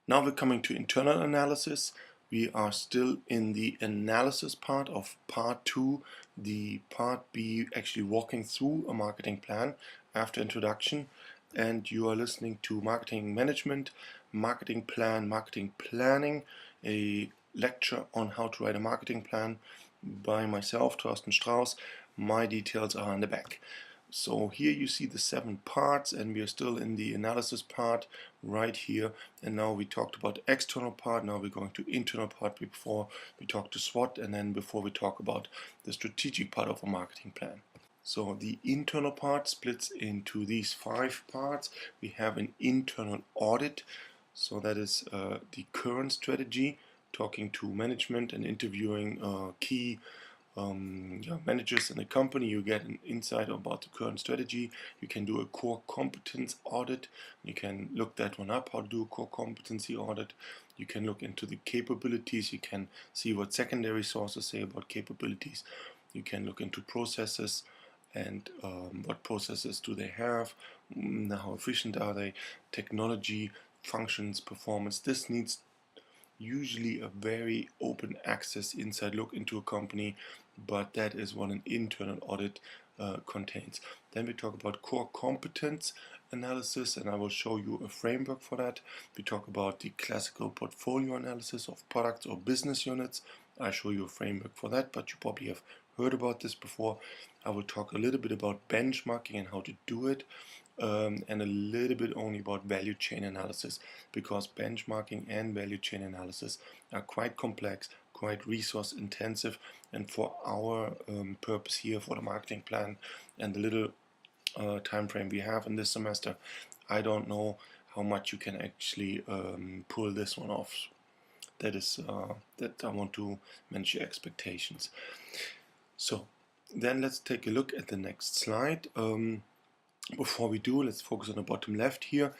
Now we're coming to internal analysis. We are still in the analysis part of part 2, the part B, actually walking through a marketing plan after introduction. And you are listening to Marketing Management, Marketing Plan, Marketing Planning, a lecture on how to write a marketing plan by myself, Thorsten Strauss. My details are in the back. So here you see the 7 parts, and we are still in the analysis part right here. And now we talked about the external part, now we're going to internal part before we talk to SWOT, and then before we talk about the strategic part of a marketing plan. So the internal part splits into these 5 parts. We have an internal audit, so that is the current strategy, talking to management and interviewing key managers in the company. You get an insight about the current strategy. You can do a core competence audit. You can look that one up, how to do a core competency audit. You can look into the capabilities. You can see what secondary sources say about capabilities. You can look into processes and what processes do they have, how efficient are they, technology, functions, performance. This needs usually a very open access inside look into a company, but that is what an internal audit contains. Then we talk about core competence analysis, and I will show you a framework for that. We talk about the classical portfolio analysis of products or business units. I show you a framework for that, but you probably have heard about this before. I will talk a little bit about benchmarking and how to do it, and a little bit only about value chain analysis, because benchmarking and value chain analysis are quite complex, quite resource intensive, and for our purpose here for the marketing plan and the little time frame we have in this semester, I don't know how much you can actually pull this one off. That is that I want to manage your expectations. So then let's take a look at the next slide. Before we do, let's focus on the bottom left here.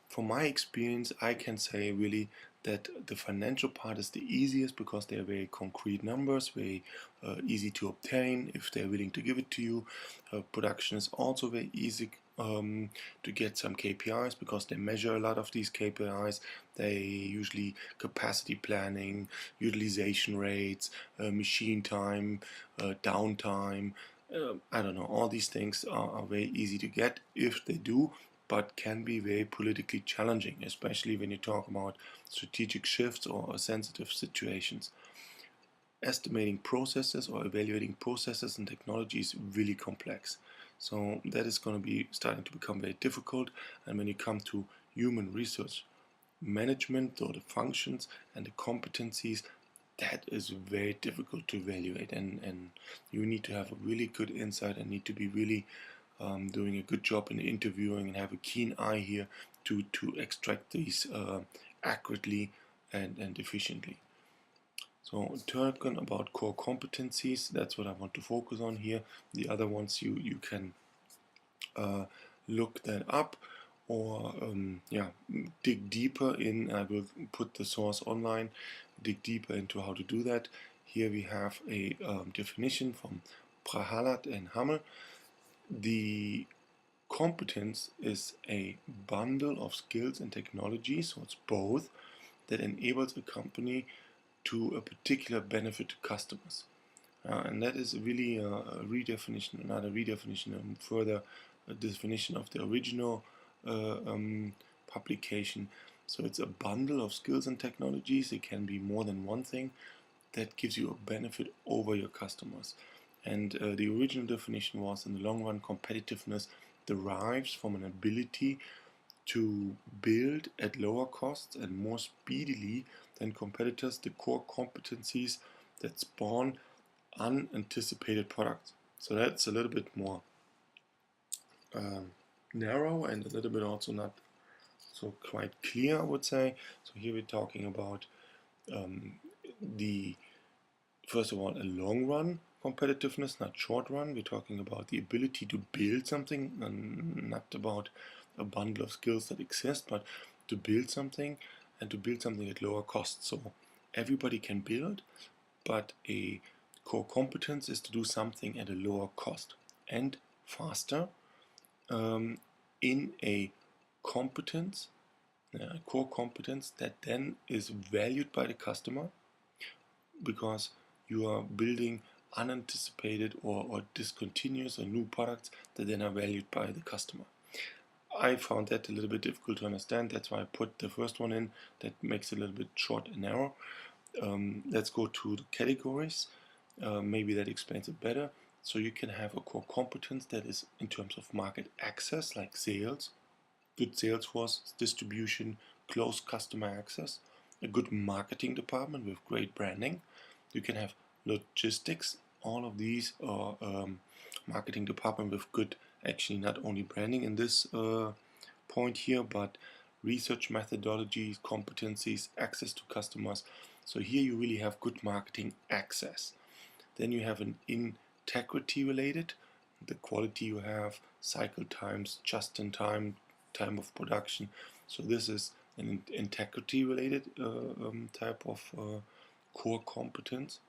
From my experience, I can say really that the financial part is the easiest, because they are very concrete numbers, very easy to obtain if they're willing to give it to you. Production is also very easy to get some KPIs, because they measure a lot of these KPIs. They usually capacity planning, utilization rates, machine time, downtime. I don't know, all these things are very easy to get if they do, but can be very politically challenging, especially when you talk about strategic shifts or sensitive situations. Estimating processes or evaluating processes and technology is really complex. So that is going to be starting to become very difficult. And when you come to human resource management, or the functions and the competencies, that is very difficult to evaluate, and you need to have a really good insight and need to be really doing a good job in interviewing and have a keen eye here to extract these accurately and efficiently. So talking about core competencies, that's what I want to focus on here. The other ones you can look that up, or dig deeper in. I will put the source online, dig deeper into how to do that. Here we have a definition from Prahalat and Hamel. The competence is a bundle of skills and technologies, so it's both, that enables a company to a particular benefit to customers. And that is really a redefinition, another redefinition, and further definition of the original publication. So it's a bundle of skills and technologies. It can be more than one thing that gives you a benefit over your customers. And the original definition was, in the long run, competitiveness derives from an ability to build at lower costs and more speedily than competitors the core competencies that spawn unanticipated products. So that's a little bit more narrow, and a little bit also not so quite clear, I would say. So here we're talking about the, first of all, a long run competitiveness, not short run. We're talking about the ability to build something, and not about a bundle of skills that exist, but to build something, and to build something at lower cost. So everybody can build, but a core competence is to do something at a lower cost and faster, in a competence core competence that then is valued by the customer, because you are building unanticipated or discontinuous or new products that then are valued by the customer. I found that a little bit difficult to understand. That's why I put the first one in. That makes it a little bit short and narrow. Let's go to the categories. Maybe that explains it better. So you can have a core competence that is in terms of market access, like sales, good sales force, distribution, close customer access, a good marketing department with great branding. You can have logistics. All of these are marketing department with good, actually not only branding in this point here, but research methodologies, competencies, access to customers. So here you really have good marketing access. Then you have an integrity related, the quality you have, cycle times, just in time, time of production. So this is an integrity related type of core competence,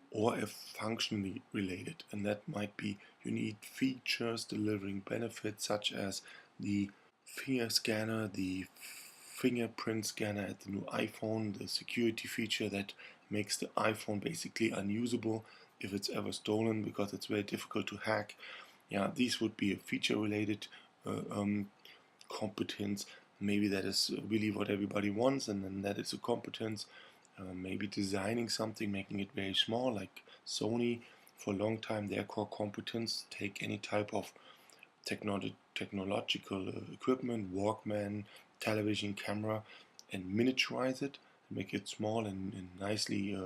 or a functionally related, and that might be you need features delivering benefits such as the finger scanner, the fingerprint scanner at the new iPhone, the security feature that makes the iPhone basically unusable if it's ever stolen because it's very difficult to hack. Yeah, these would be a feature related competence. Maybe that is really what everybody wants, and then that is a competence. Maybe designing something, making it very small, like Sony for a long time, their core competence, take any type of technological equipment, Walkman, television, camera, and miniaturize it, make it small and nicely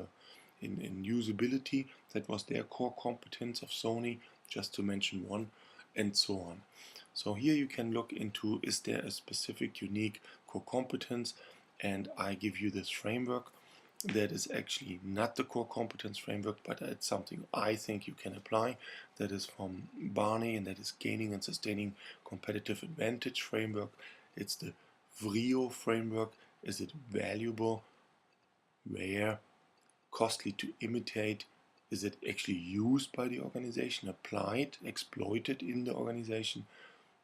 in usability. That was their core competence of Sony, just to mention one, and so on. So here you can look into, is there a specific unique core competence, and I give you this framework that is actually not the core competence framework, but it's something I think you can apply. That is from Barney, and that is Gaining and Sustaining Competitive Advantage framework. It's the VRIO framework. Is it valuable, rare, costly to imitate? Is it actually used by the organization, applied, exploited in the organization?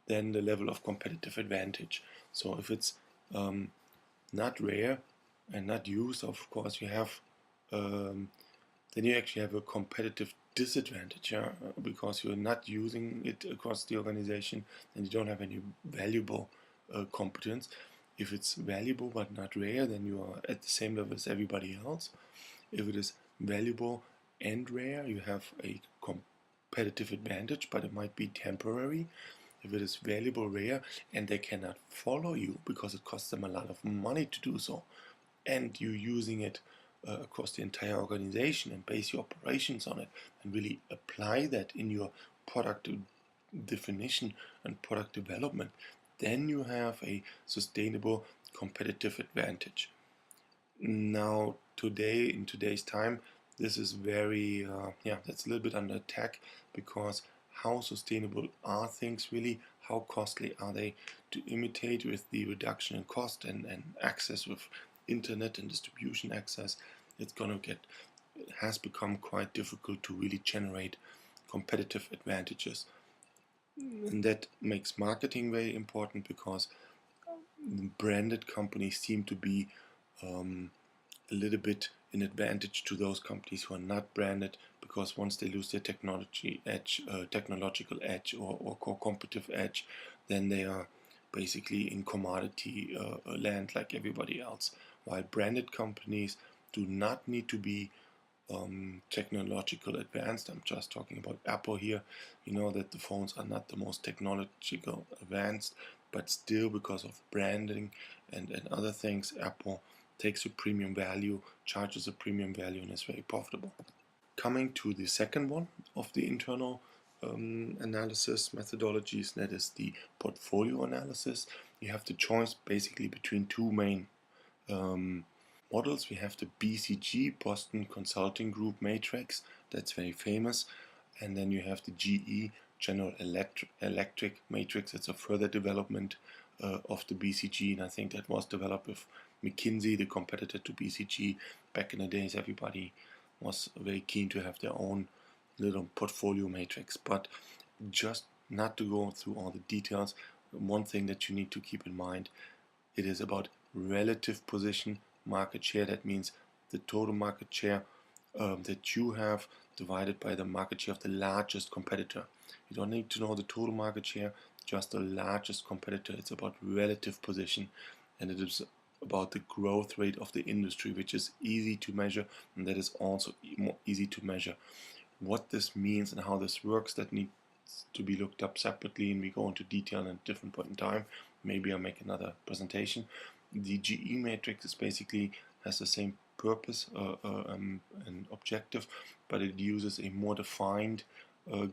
Then the level of competitive advantage. So if it's not rare and not used, of course you have then you actually have a competitive disadvantage, yeah? Because you're not using it across the organization and you don't have any valuable competence. If it's valuable but not rare, then you are at the same level as everybody else. If it is valuable and rare, you have a competitive advantage, but it might be temporary. If it is valuable, rare, and they cannot follow you because it costs them a lot of money to do so, and you using it across the entire organization and base your operations on it and really apply that in your product definition and product development, then you have a sustainable competitive advantage. Now today, in today's time, this is very that's a little bit under attack, because how sustainable are things really? How costly are they to imitate with the reduction in cost and access with internet and distribution access? It has become quite difficult to really generate competitive advantages. And that makes marketing very important, because branded companies seem to be a little bit an advantage to those companies who are not branded, because once they lose their technological edge or core competitive edge, then they are basically in commodity land like everybody else. While branded companies do not need to be technological advanced. I'm just talking about Apple here. You know that the phones are not the most technological advanced, but still, because of branding and other things, Apple takes a premium value, charges a premium value, and is very profitable. Coming to the second one of the internal analysis methodologies, that is the portfolio analysis. You have the choice basically between two main models. We have the BCG, Boston Consulting Group matrix, that's very famous, and then you have the GE, General Electric matrix. It's a further development of the BCG, and I think that was developed with McKinsey, the competitor to BCG. Back in the days, everybody was very keen to have their own little portfolio matrix. But just not to go through all the details, one thing that you need to keep in mind, It is about relative position, market share. That means the total market share that you have divided by the market share of the largest competitor. You don't need to know the total market share, just the largest competitor. It's about relative position, and it is about the growth rate of the industry, which is easy to measure, and that is also more easy to measure. What this means and how this works, that needs to be looked up separately, and we go into detail at a different point in time. Maybe I'll make another presentation. The GE matrix is basically has the same purpose and objective, but it uses a more defined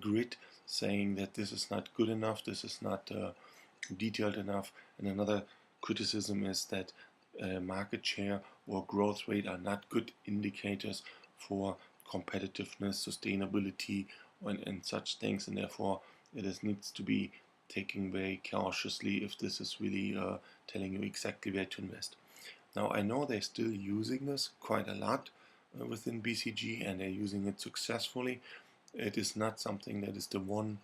grid, saying that this is not good enough, this is not detailed enough. And another criticism is that market share or growth rate are not good indicators for competitiveness, sustainability, and such things, and therefore it needs to be taken very cautiously if this is really telling you exactly where to invest. Now, I know they're still using this quite a lot within BCG, and they're using it successfully. It is not something that is the one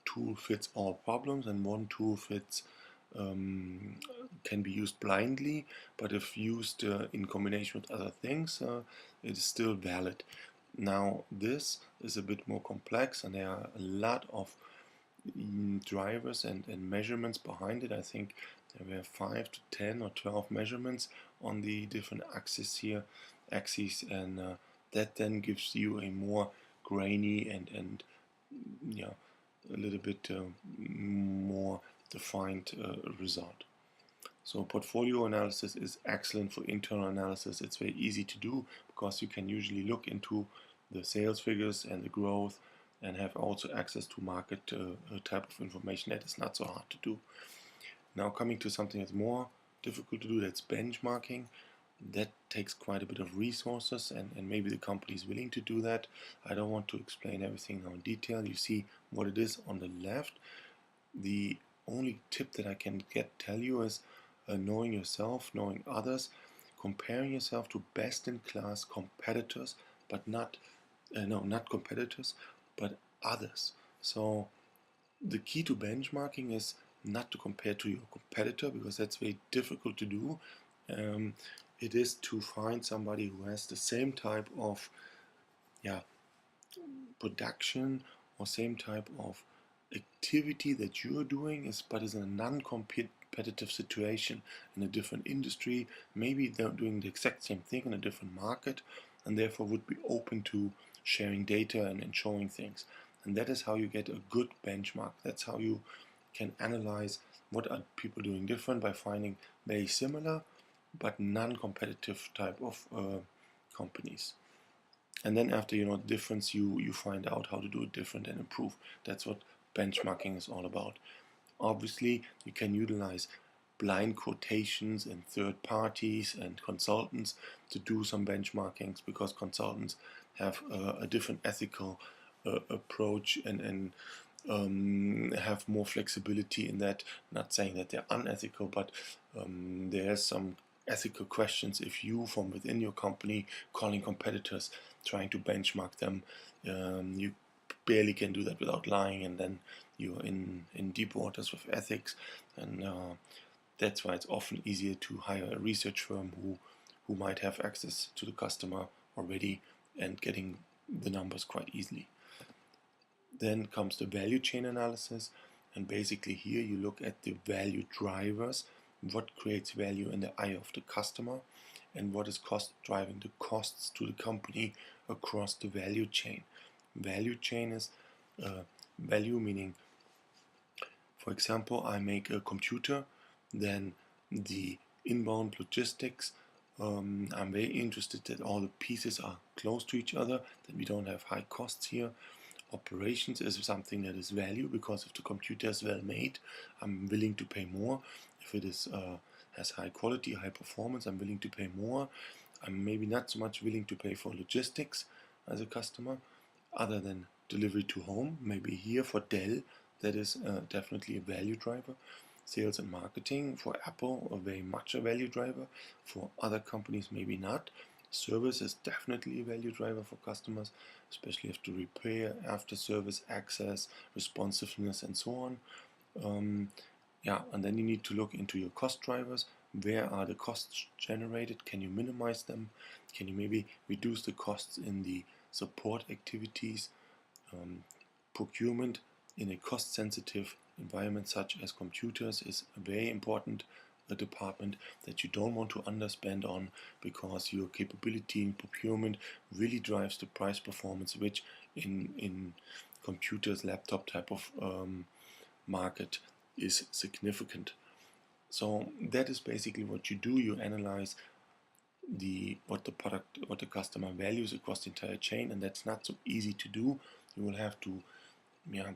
tool fits all problems, and one tool fits can be used blindly, but if used in combination with other things, it is still valid. Now, this is a bit more complex, and there are a lot of drivers and measurements behind it. I think there were 5 to 10 or 12 measurements on the different axes here, and that then gives you a more grainy and yeah, a little bit more defined result. So portfolio analysis is excellent for internal analysis. It's very easy to do because you can usually look into the sales figures and the growth and have also access to market type of information. That is not so hard to do. Now coming to something that's more difficult to do, that's benchmarking. That takes quite a bit of resources, and maybe the company is willing to do that. I don't want to explain everything now in detail. You see what it is on the left. The only tip that I can tell you is knowing yourself, knowing others, comparing yourself to best-in-class competitors, but not competitors, but others. So the key to benchmarking is not to compare to your competitor, because that's very difficult to do. It is to find somebody who has the same type of production or same type of activity that you're doing, but is in a non-competitive situation in a different industry. Maybe they're doing the exact same thing in a different market, and therefore would be open to sharing data and showing things. And that is how you get a good benchmark. That's how you can analyze what are people doing different, by finding very similar but non-competitive type of companies. And then after you know the difference, you find out how to do it different and improve. That's what benchmarking is all about. Obviously, you can utilize blind quotations and third parties and consultants to do some benchmarkings, because consultants have a different ethical approach and have more flexibility in that. Not saying that they're unethical, but there's some ethical questions if you, from within your company, calling competitors, trying to benchmark them. You barely can do that without lying, and then you're in deep waters with ethics. And that's why it's often easier to hire a research firm who might have access to the customer already and getting the numbers quite easily. Then comes the value chain analysis, and basically here you look at the value drivers, what creates value in the eye of the customer, and what is driving the costs to the company across the value chain. Value chain is value meaning, for example, I make a computer, then the inbound logistics, I'm very interested that all the pieces are close to each other, that we don't have high costs here. Operations is something that is value, because if the computer is well made, I'm willing to pay more. If it is has high quality, high performance, I'm willing to pay more. I'm maybe not so much willing to pay for logistics as a customer, other than delivery to home. Maybe here for Dell, that is definitely a value driver. Sales and marketing for Apple are very much a value driver. For other companies, maybe not. Service is definitely a value driver for customers, especially after repair, after service, access, responsiveness, and so on. And then you need to look into your cost drivers. where are the costs generated, can you minimize them, can you maybe reduce the costs in the support activities, procurement in a cost-sensitive environment such as computers is a very important department that you don't want to underspend on, because your capability in procurement really drives the price performance, which in computers, laptop type of market is significant. So that is basically what you do. You analyze what the customer values across the entire chain, and that's not so easy to do. You will have to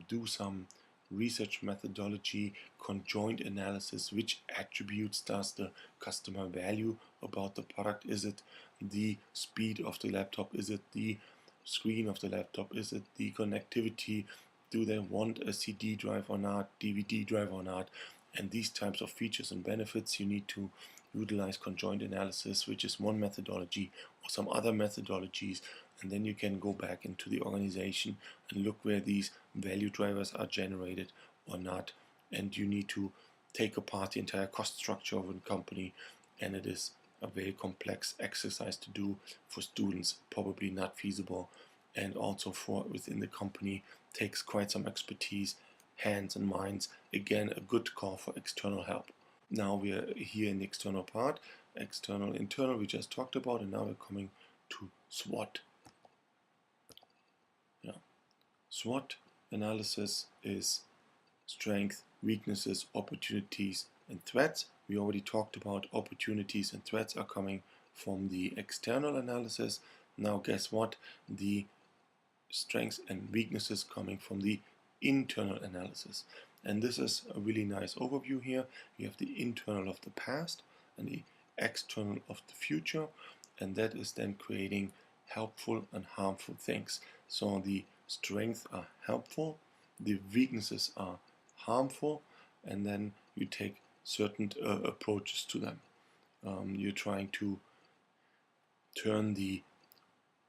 do some research methodology, conjoint analysis, which attributes does the customer value about the product. Is it the speed of the laptop? Is it the screen of the laptop? Is it the connectivity? Do they want a CD drive or not, DVD drive or not? And these types of features and benefits, you need to utilize conjoint analysis, which is one methodology, or some other methodologies, and then you can go back into the organization and look where these value drivers are generated or not. And you need to take apart the entire cost structure of a company, and it is a very complex exercise to do for students, probably not feasible, and also for within the company takes quite some expertise, hands and minds. Again, a good call for external help. Now we are here in the external part, external, internal we just talked about, and now we're coming to SWOT. SWOT analysis is strength, weaknesses, opportunities, and threats. We already talked about opportunities and threats are coming from the external analysis. Now guess what? The strengths and weaknesses coming from the internal analysis. And this is a really nice overview here. You have the internal of the past and the external of the future, and that is then creating helpful and harmful things. So the strengths are helpful, the weaknesses are harmful, and then you take certain approaches to them. You're trying to turn the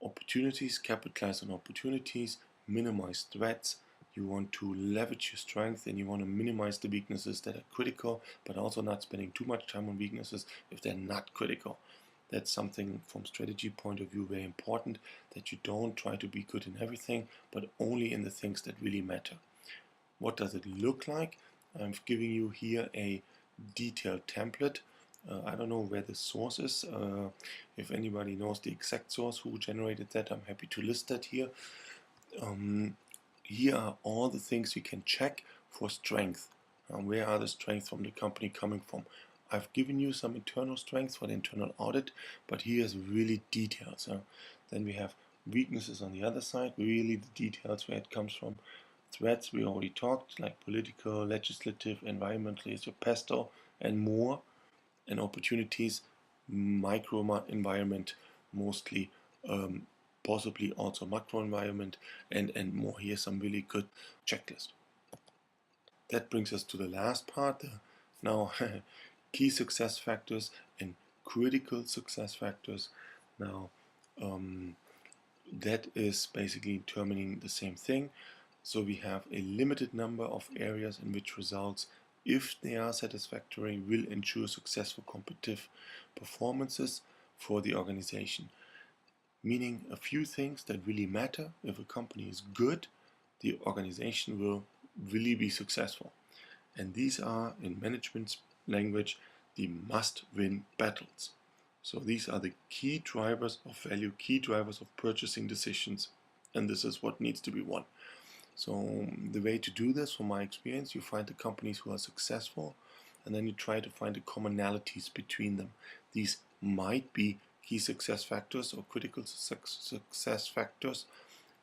opportunities, capitalize on opportunities, minimize threats. You want to leverage your strength, and you want to minimize the weaknesses that are critical, but also not spending too much time on weaknesses if they're not critical. That's something from strategy point of view very important, that you don't try to be good in everything, but only in the things that really matter. What does it look like? I'm giving you here a detailed template. I don't know where the source is. If anybody knows the exact source who generated that, I'm happy to list that here. Here are all the things you can check for strength. Where are the strengths from the company coming from? I've given you some internal strengths for the internal audit, but here's really details. Then we have weaknesses on the other side, really the details where it comes from. Threats we already talked, like political, legislative, environmental, so pesto and more. And opportunities, micro environment mostly, possibly also macro environment, and more. Here's some really good checklist. That brings us to the last part. Now, key success factors and critical success factors. Now, that is basically determining the same thing. So we have a limited number of areas in which results, if they are satisfactory, will ensure successful competitive performances for the organization. Meaning a few things that really matter. If a company is good, the organization will really be successful. And these are, in management's language, the must-win battles. So these are the key drivers of value, key drivers of purchasing decisions, and this is what needs to be won. So the way to do this, from my experience, you find the companies who are successful, and then you try to find the commonalities between them. These might be key success factors or critical success factors,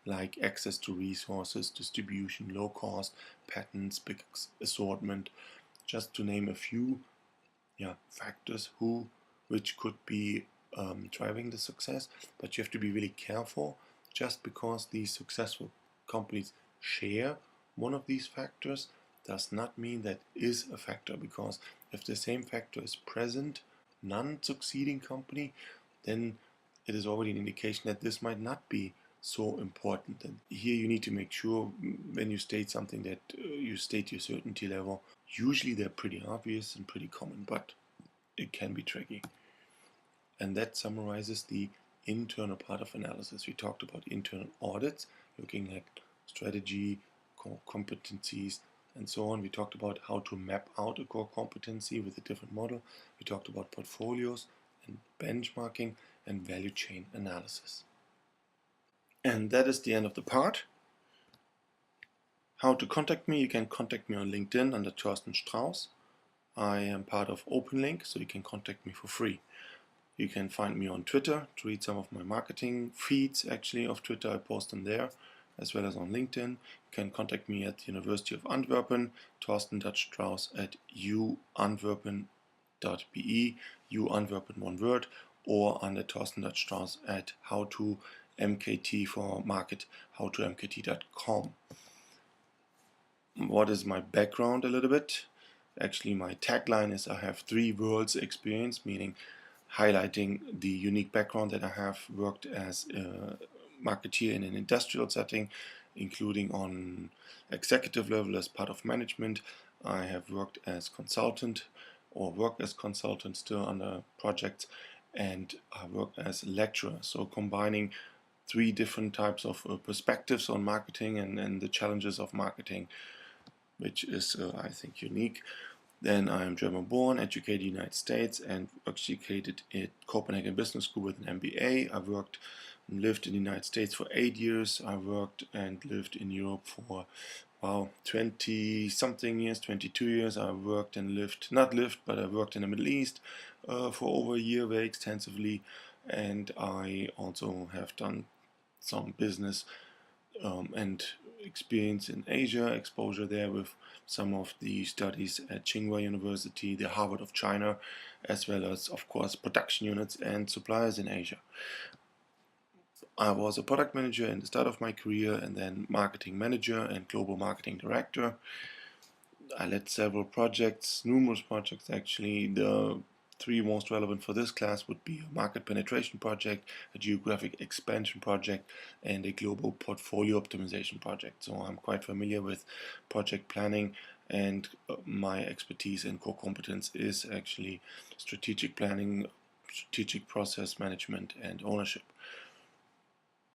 like access to resources, distribution, low cost, patents, big assortment, just to name a few factors which could be driving the success. But you have to be really careful. Just because these successful companies share one of these factors does not mean that is a factor, because if the same factor is present, non-succeeding company, then it is already an indication that this might not be so important. And here you need to make sure when you state something that you state your certainty level. Usually they're pretty obvious and pretty common, but it can be tricky. And that summarizes the internal part of analysis. We talked about internal audits, looking at strategy, core competencies, and so on. We talked about how to map out a core competency with a different model. We talked about portfolios and benchmarking and value chain analysis. And that is the end of the part. How to contact me? You can contact me on LinkedIn under Thorsten Strauss. I am part of OpenLink, so you can contact me for free. You can find me on Twitter to read some of my marketing feeds actually of Twitter. I post them there, as well as on LinkedIn. You can contact me at the University of Antwerpen, Thorsten.Strauss at uantwerpen.be, uantwerpen one word, or under Thorsten.Strauss at howtomkt for market, howtomkt.com. What is my background a little bit? Actually, my tagline is I have 3 worlds experience, meaning highlighting the unique background that I have worked as a marketeer in an industrial setting, including on executive level as part of management. I have worked as consultant or work as consultant still under projects, and I work as lecturer, so combining 3 different types of perspectives on marketing and the challenges of marketing, which is I think unique. Then I am German born, educated in the United States, and educated at Copenhagen Business School with an MBA. I worked and lived in the United States for 8 years. I worked and lived in Europe for 20 something years, 22 years. I worked and lived, not lived, but I worked in the Middle East for over a year very extensively, and I also have done some business and experience in Asia, exposure there with some of the studies at Tsinghua University, the Harvard of China, as well as, of course, production units and suppliers in Asia. I was a product manager in the start of my career, and then marketing manager and global marketing director. I led several projects, numerous projects actually. The 3 most relevant for this class would be a market penetration project, a geographic expansion project, and a global portfolio optimization project. So I'm quite familiar with project planning, and my expertise and core competence is actually strategic planning, strategic process management, and ownership.